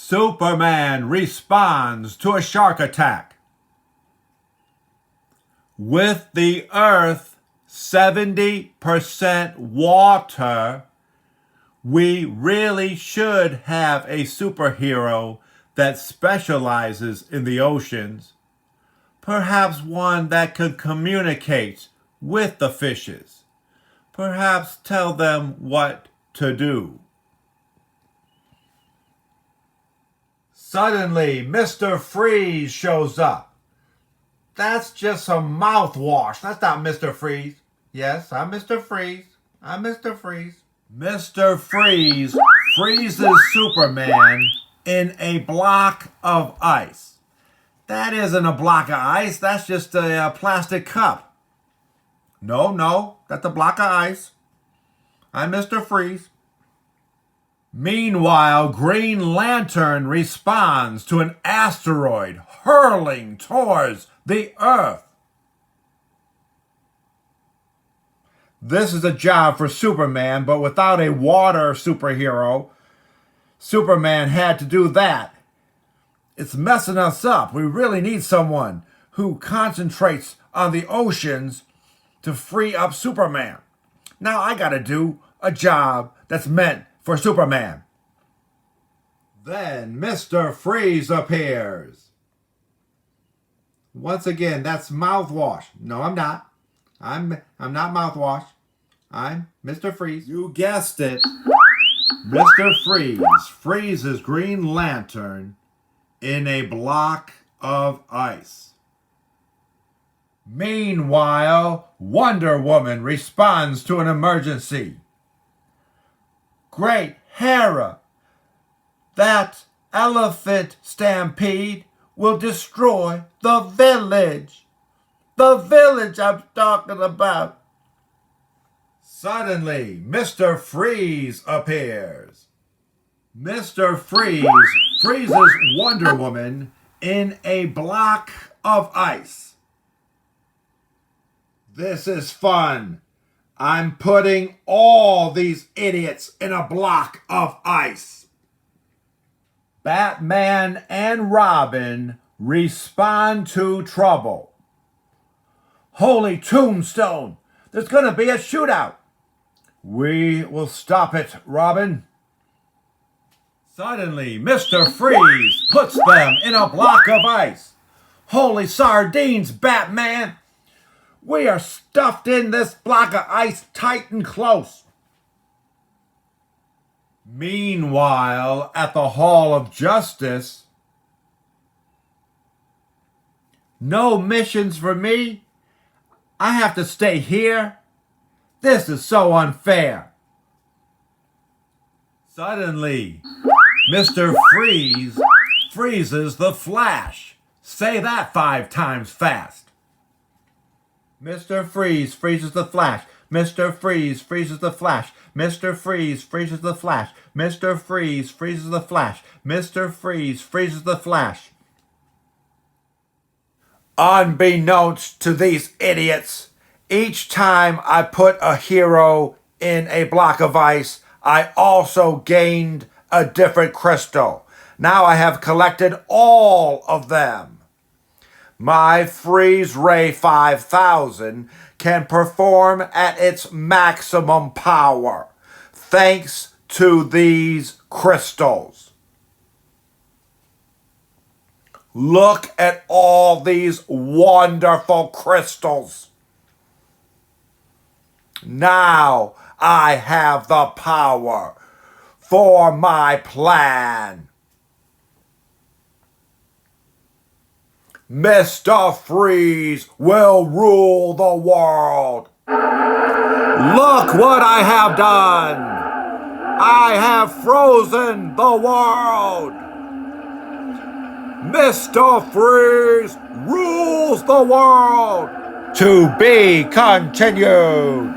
Superman responds to a shark attack. With the Earth 70% water, we really should have a superhero that specializes in the oceans. Perhaps one that could communicate with the fishes. Perhaps tell them what to do. Suddenly, Mr. Freeze shows up. That's just some mouthwash. That's not Mr. Freeze. Yes, I'm Mr. Freeze. I'm Mr. Freeze. Mr. Freeze freezes Superman in a block of ice. That isn't a block of ice. That's just a plastic cup. No, that's a block of ice. I'm Mr. Freeze. Meanwhile, Green Lantern responds to an asteroid hurling towards the Earth. This is a job for Superman, but without a water superhero, Superman had to do that. It's messing us up. We really need someone who concentrates on the oceans to free up Superman. Now I gotta do a job that's meant for Superman. Then Mr. Freeze appears. Once again, that's mouthwash. No, I'm not. I'm not mouthwash. I'm Mr. Freeze. You guessed it. Mr. Freeze freezes Green Lantern in a block of ice. Meanwhile, Wonder Woman responds to an emergency. Great Hera, that elephant stampede will destroy the village. The village I'm talking about. Suddenly, Mr. Freeze appears. Mr. Freeze freezes Wonder Woman in a block of ice. This is fun. I'm putting all these idiots in a block of ice. Batman and Robin respond to trouble. Holy tombstone! There's gonna be a shootout! We will stop it, Robin. Suddenly, Mr. Freeze puts them in a block of ice. Holy sardines, Batman! We are stuffed in this block of ice tight and close. Meanwhile, at the Hall of Justice, no missions for me? I have to stay here? This is so unfair. Suddenly, Mr. Freeze freezes the Flash. Say that 5 times fast. Mr. Freeze freezes the Flash. Mr. Freeze freezes the Flash. Mr. Freeze freezes the Flash. Mr. Freeze freezes the Flash. Mr. Freeze freezes the Flash. Unbeknownst to these idiots, each time I put a hero in a block of ice, I also gained a different crystal. Now I have collected all of them. My Freeze Ray 5000 can perform at its maximum power, thanks to these crystals. Look at all these wonderful crystals. Now I have the power for my plan. Mr. Freeze will rule the world. Look what I have done. I have frozen the world. Mr. Freeze rules the world. To be continued.